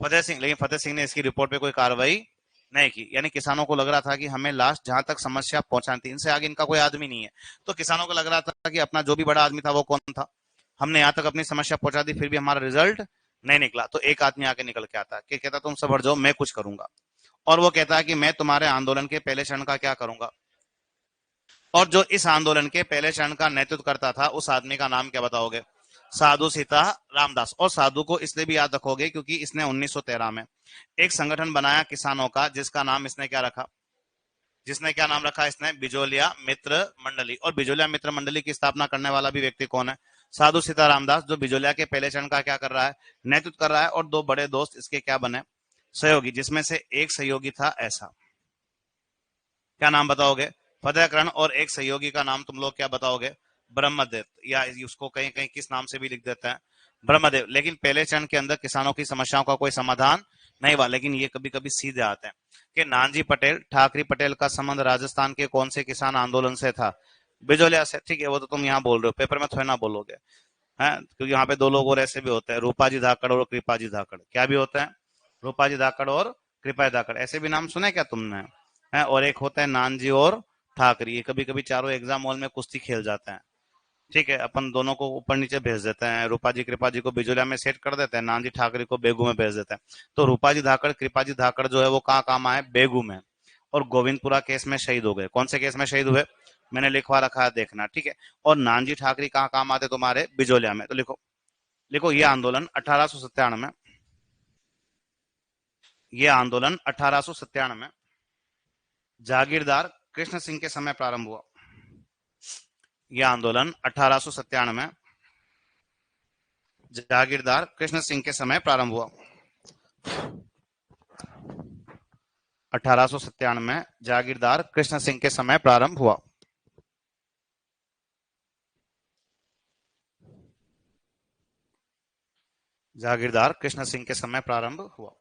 फतेह सिंह। लेकिन फतेह सिंह ने इसकी रिपोर्ट पे कोई कार्रवाई नहीं की। यानी किसानों को लग रहा था कि हमें लास्ट जहां तक समस्या पहुंचानी थी, इनसे आगे इनका कोई आदमी नहीं है। तो किसानों को लग रहा था कि अपना जो भी बड़ा आदमी था वो कौन था? हमने यहाँ तक अपनी समस्या पहुंचा दी फिर भी हमारा रिजल्ट नहीं निकला। तो एक आदमी आके निकल के आता है कि कहता तुम सब हट जाओ, मैं कुछ करूंगा। और वो कहता है कि मैं तुम्हारे आंदोलन के पहले चरण का क्या करूंगा? और जो इस आंदोलन के पहले चरण का नेतृत्व करता था उस आदमी का नाम क्या बताओगे? साधु सीता रामदास। और साधु को इसलिए भी याद रखोगे क्योंकि इसने 1913 में एक संगठन बनाया किसानों का, जिसका नाम इसने क्या रखा? जिसने क्या नाम रखा? इसने बिजोलिया मित्र मंडली। और बिजोलिया मित्र मंडली की स्थापना करने वाला भी व्यक्ति कौन है? साधु सीता रामदास, जो बिजोलिया के पहले चरण का क्या कर रहा है? नेतृत्व कर रहा है। और दो बड़े दोस्त इसके क्या बने? सहयोगी। जिसमें से एक सहयोगी था ऐसा, क्या नाम बताओगे? फतेहकरण। और एक सहयोगी का नाम तुम लोग क्या बताओगे? ब्रह्मदेव। या उसको कहीं कहीं किस नाम से भी लिख देते हैं? ब्रह्मदेव। लेकिन पहले चरण के अंदर किसानों की समस्याओं का कोई समाधान नहीं हुआ। लेकिन ये कभी कभी सीधे आते हैं कि नानजी पटेल ठाकरी पटेल का संबंध राजस्थान के कौन से किसान आंदोलन से था? बिजोलिया से। ठीक है, वो तो तुम यहाँ बोल रहे हो, पेपर में थोड़ी ना बोलोगे। है क्योंकि यहाँ पे दो लोग और ऐसे भी होते हैं, रूपाजी धाकड़ और कृपाजी धाकड़। क्या भी होते हैं? रूपाजी धाकड़ और कृपाजी धाकड़। ऐसे भी नाम सुने क्या तुमने? है। और एक होता है नानजी और ठाकरी। ये कभी कभी चारों एग्जाम हॉल में कुश्ती खेल जाते हैं। ठीक है, अपन दोनों को ऊपर नीचे भेज देते हैं। रूपाजी कृपाजी को बिजोलिया में सेट कर देते हैं, नानजी ठाकरे को बेगू में भेज देते हैं। तो रूपाजी धाकड़ कृपाजी धाकड़ जो है वो कहाँ काम आए? बेगू में। और गोविंदपुरा केस में शहीद हो गए। कौन से केस में शहीद हुए? मैंने लिखवा रखा है, देखना, ठीक है। और नानजी ठाकरी कहाँ काम आते तुम्हारे? बिजोलिया में। तो लिखो, लिखो ये आंदोलन 1897 में, ये आंदोलन 1897 जागीरदार कृष्ण सिंह के समय प्रारंभ हुआ। यह आंदोलन 1897 में जागीरदार कृष्ण सिंह के समय प्रारंभ हुआ। 1897 में जागीरदार कृष्ण सिंह के समय प्रारंभ हुआ। जागीरदार कृष्ण सिंह के समय प्रारंभ हुआ।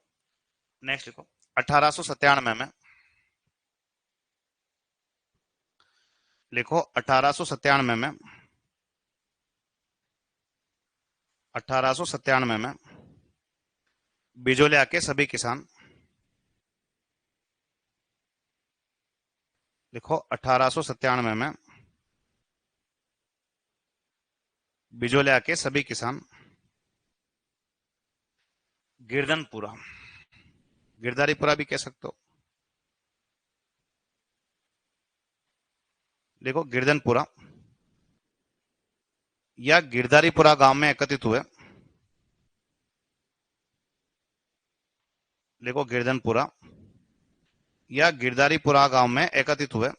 नेक्स्ट लिखो, 1897 में, लिखो 1897 में, 1897 में बिजोलिया के सभी किसान, लिखो 1897 में बिजोलिया के सभी किसान गिरधनपुरा, गिरधारीपुरा भी कह सकते हो, देखो गिरधनपुरा या गिरधारीपुरा गांव में एकत्रित हुए। देखो गिरधनपुरा या गिरधारीपुरा गांव में एकत्रित हुए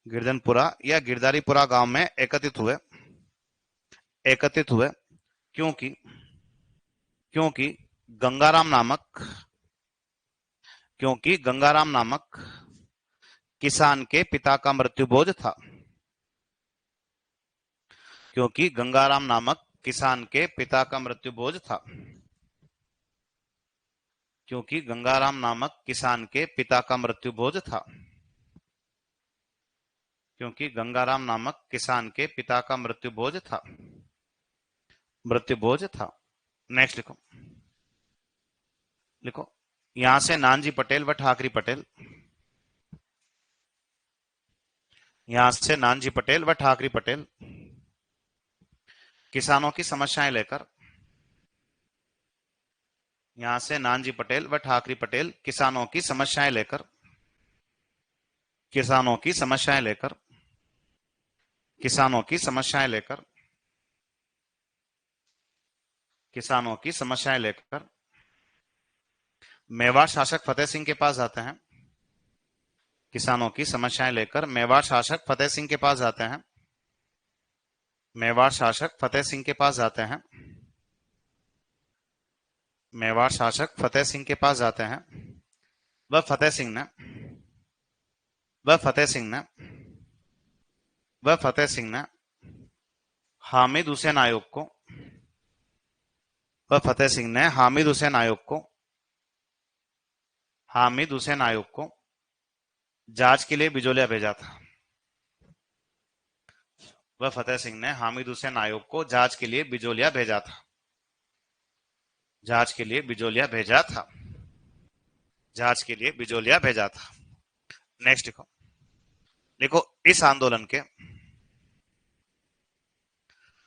गिरधनपुरा या गिरधारीपुरा गांव में एकत्रित हुए क्योंकि क्योंकि गंगाराम नामक क्योंकि गंगाराम नामक किसान के पिता का मृत्युभोज था। क्योंकि गंगाराम नामक किसान के पिता का मृत्युभोज था। क्योंकि गंगाराम नामक किसान के पिता का मृत्युभोज था। क्योंकि गंगाराम नामक किसान के पिता का मृत्युभोज था। मृत्युभोज था। नेक्स्ट लिखो। लिखो, यहां से नानजी पटेल व ठाकरी पटेल, यहां से नानजी पटेल व ठाकरी पटेल किसानों की समस्याएं लेकर, यहां से नानजी पटेल व ठाकरी पटेल किसानों की समस्याएं लेकर, किसानों की समस्याएं लेकर, किसानों की समस्याएं लेकर, किसानों की समस्याएं लेकर मेवाड़ शासक फतेह सिंह के पास जाते हैं। किसानों की समस्याएं लेकर मेवाड़ शासक फतेह सिंह के पास जाते हैं। मेवाड़ शासक फतेह सिंह के पास जाते हैं। मेवाड़ शासक फतेह सिंह के पास जाते हैं। वह फतेह सिंह ने वह फतेह सिंह ने वह फतेह सिंह ने हामिद हुसैन आयोग को वह फतेह सिंह ने हामिद हुसैन आयोग को हामिद हुसैन आयोग को जांच के लिए बिजोलिया भेजा था। वह फतेह सिंह ने हामिद हुसैन आयोग को जांच के लिए बिजोलिया भेजा था। जांच के लिए बिजोलिया भेजा था। जांच के लिए बिजोलिया भेजा था। नेक्स्ट लिखो। लिखो, इस आंदोलन के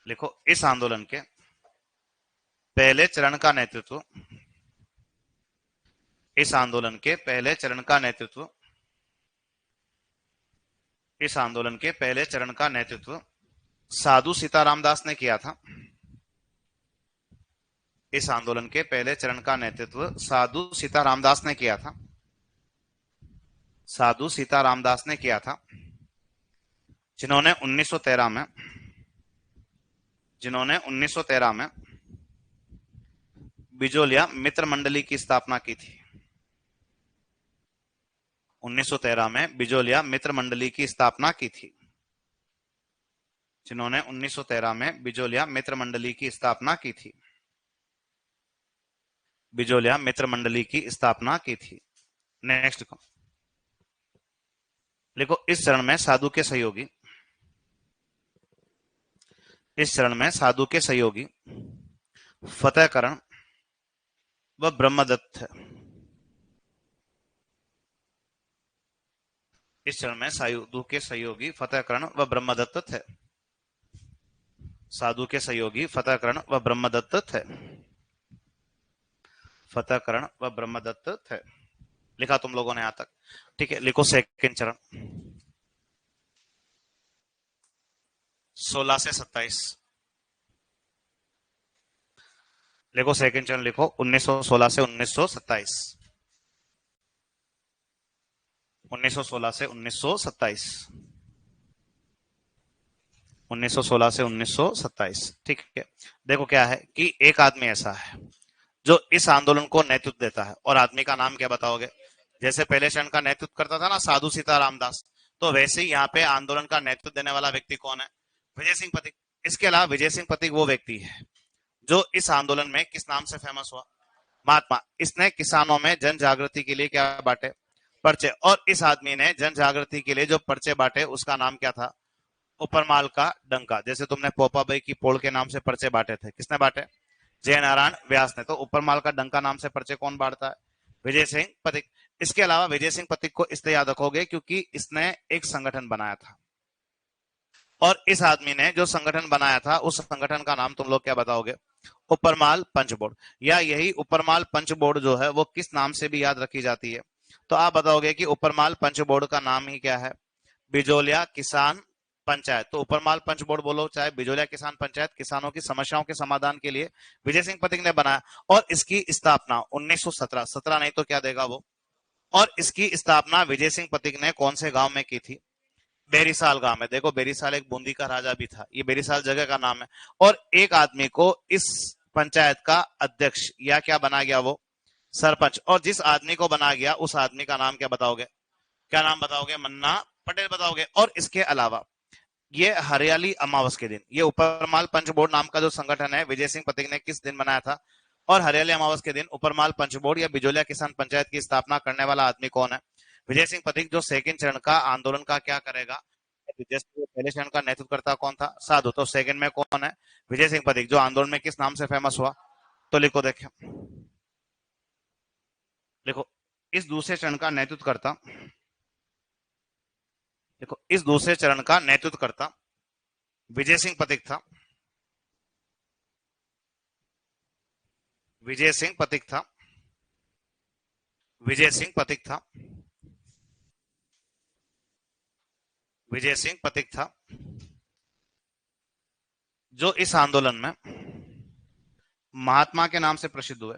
लिखो इस आंदोलन के पहले चरण का नेतृत्व इस आंदोलन के पहले चरण का नेतृत्व इस आंदोलन के पहले चरण का नेतृत्व साधु सीताराम दास ने किया था। इस आंदोलन के पहले चरण का नेतृत्व साधु सीताराम दास ने किया था। साधु सीताराम दास ने किया था, जिन्होंने 1913 में बिजोलिया मित्र मंडली की स्थापना की थी। 1913 में बिजोलिया मित्र मंडली की स्थापना की थी। जिन्होंने 1913 में बिजोलिया मित्र मंडली की स्थापना की थी। बिजोलिया मित्र मंडली की स्थापना की थी। नेक्स्ट लिखो। लिखो, इस चरण में साधु के सहयोगी फतेहकरण व ब्रह्मदत्त थे। इस चरण में साधु के सहयोगी फतेहकरण व ब्रह्मदत्त थे। साधु के सहयोगी फतेहकरण व ब्रह्मदत्त थे। फतेहकरण व ब्रह्मदत्त थे। लिखा तुम लोगों ने यहां तक, ठीक है। लिखो सेकंड चरण 16 से 27। लिखो सेकंड चरण, लिखो 1916 से 1927। 1916 से 1927। 1916 से 1927, ठीक है। देखो क्या है कि एक आदमी ऐसा है जो इस आंदोलन को नेतृत्व देता है, और आदमी का नाम क्या बताओगे? जैसे पहले चरण का नेतृत्व करता था ना साधु सीताराम दास, तो वैसे ही यहाँ पे आंदोलन का नेतृत्व देने वाला व्यक्ति कौन है? विजय सिंह पथिक। इसके अलावा विजय सिंह पथिक वो व्यक्ति है जो इस आंदोलन में किस नाम से फेमस हुआ? महात्मा। इसने किसानों में जन जागृति के लिए क्या बांटे? पर्चे। और इस आदमी ने जन जागृति के लिए जो पर्चे बांटे उसका नाम क्या था? उपरमाल का डंका। जैसे तुमने पोपाबाई की पोल के नाम से पर्चे बांटे थे, किसने बांटे? जय नारायण व्यास ने। तो उपरमाल का डंका नाम से पर्चे कौन बांटता है? विजय सिंह पथिक। इसके अलावा विजय सिंह पथिक को इसलिए याद रखोगे क्योंकि इसने एक संगठन बनाया था, और इस आदमी ने जो संगठन बनाया था उस संगठन का नाम तुम लोग क्या बताओगे? उपरमाल पंच बोर्ड। या यही उपरमाल पंच बोर्ड जो है वो किस नाम से भी याद रखी जाती है? तो आप बताओगे कि उपरमाल पंच बोर्ड का नाम ही क्या है? बिजोलिया किसान पंचायत। तो उपरमाल पंच बोर्ड बोलो चाहे बिजोलिया किसान पंचायत, किसानों की समस्याओं के समाधान के लिए विजय सिंह पथिक ने बनाया। और इसकी स्थापना 1917 नहीं तो क्या देगा वो? और इसकी स्थापना विजय सिंह पथिक ने कौन से गांव में की थी? बेरिसाल गांव है। देखो बेरिसाल एक बूंदी का राजा भी था, ये बेरिसाल जगह का नाम है। और एक आदमी को इस पंचायत का अध्यक्ष या क्या बना गया, वो सरपंच। और जिस आदमी को बना गया उस आदमी का नाम क्या बताओगे? क्या नाम बताओगे? मन्ना पटेल बताओगे। और इसके अलावा ये हरियाली अमावस के दिन, ये ऊपरमाल पंच बोर्ड नाम का जो संगठन है विजय सिंह पथिक ने किस दिन बनाया था? और हरियाली अमावस के दिन ऊपरमाल पंच बोर्ड या बिजोलिया किसान पंचायत की स्थापना करने वाला आदमी कौन है? विजय सिंह पथिक, जो सेकंड चरण का आंदोलन का क्या करेगा? जैसे पहले चरण का नेतृत्व करता कौन था? साधु। तो सेकंड में कौन है? विजय सिंह पथिक, जो आंदोलन में किस नाम से फेमस हुआ? तो लिखो, देखें, देखो इस दूसरे चरण का नेतृत्व करता, देखो इस दूसरे चरण का नेतृत्व करता विजय सिंह पथिक था। विजय सिंह पथिक था। विजय सिंह पथिक था। विजय सिंह पथिक था, जो इस आंदोलन में महात्मा के नाम से प्रसिद्ध हुए।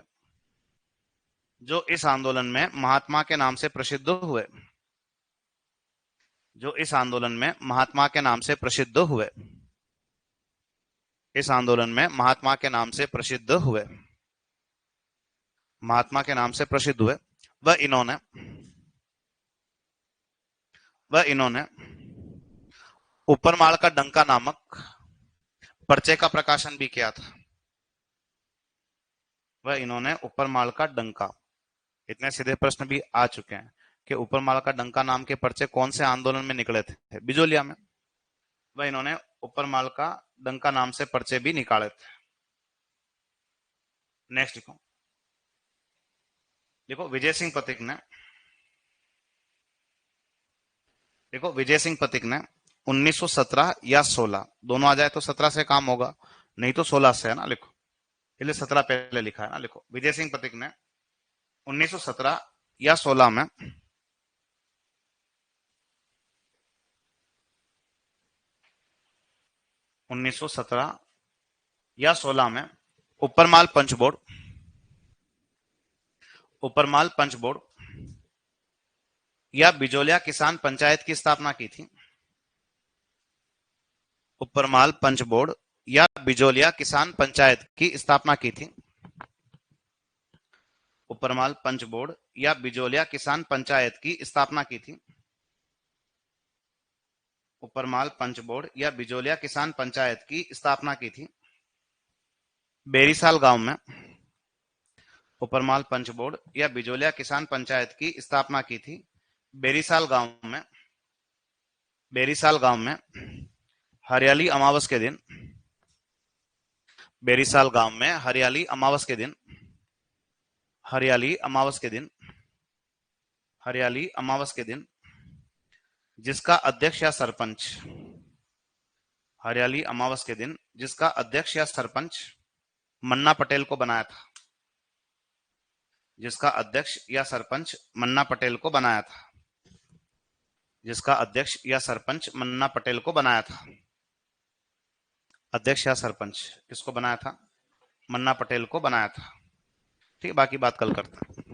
जो इस आंदोलन में महात्मा के नाम से प्रसिद्ध हुए। जो इस आंदोलन में महात्मा के नाम से प्रसिद्ध हुए। इस आंदोलन में महात्मा के नाम से प्रसिद्ध हुए। महात्मा के नाम से प्रसिद्ध हुए। वह इन्होंने ऊपरमाल का डंका नामक पर्चे का प्रकाशन भी किया था। वह इन्होंने ऊपरमाल का डंका, इतने सीधे प्रश्न भी आ चुके हैं कि ऊपरमाल का डंका नाम के पर्चे कौन से आंदोलन में निकले थे? बिजोलिया में। वह इन्होंने ऊपरमाल का डंका नाम से पर्चे भी निकाले थे। नेक्स्ट लिखो, देखो विजय सिंह पथिक ने, देखो विजय सिंह पथिक ने 1917 या 16, दोनों आ जाए तो 17 से काम होगा, नहीं तो 16 से है ना। लिखो, इसलिए 17 पहले लिखा है ना। लिखो, विजय सिंह पथिक ने 1917 या 16 में 1917 या 16 में ऊपरमाल पंच बोर्ड, ऊपरमाल पंच बोर्ड या बिजोलिया किसान पंचायत की स्थापना की थी। ऊपरमाल पंच बोर्ड या बिजोलिया किसान पंचायत की स्थापना की थी। ऊपरमाल पंच बोर्ड या बिजोलिया किसान पंचायत की स्थापना की थी। ऊपरमाल पंच बोर्ड या बिजोलिया किसान पंचायत की स्थापना की थी। बेरीसाल गांव में ऊपरमाल पंच बोर्ड या बिजोलिया किसान पंचायत की स्थापना की थी। बेरीसाल गांव में हरियाली अमावस के दिन, बेरीसाल गांव में हरियाली अमावस के दिन, हरियाली अमावस के दिन, हरियाली अमावस के दिन जिसका अध्यक्ष या सरपंच, हरियाली अमावस के दिन जिसका अध्यक्ष या सरपंच मन्ना पटेल को बनाया था। जिसका अध्यक्ष या सरपंच मन्ना पटेल को बनाया था। जिसका अध्यक्ष या सरपंच मन्ना पटेल को बनाया था। अध्यक्ष या सरपंच किसको बनाया था? मन्ना पटेल को बनाया था। ठीक है, बाकी बात कल करते हैं।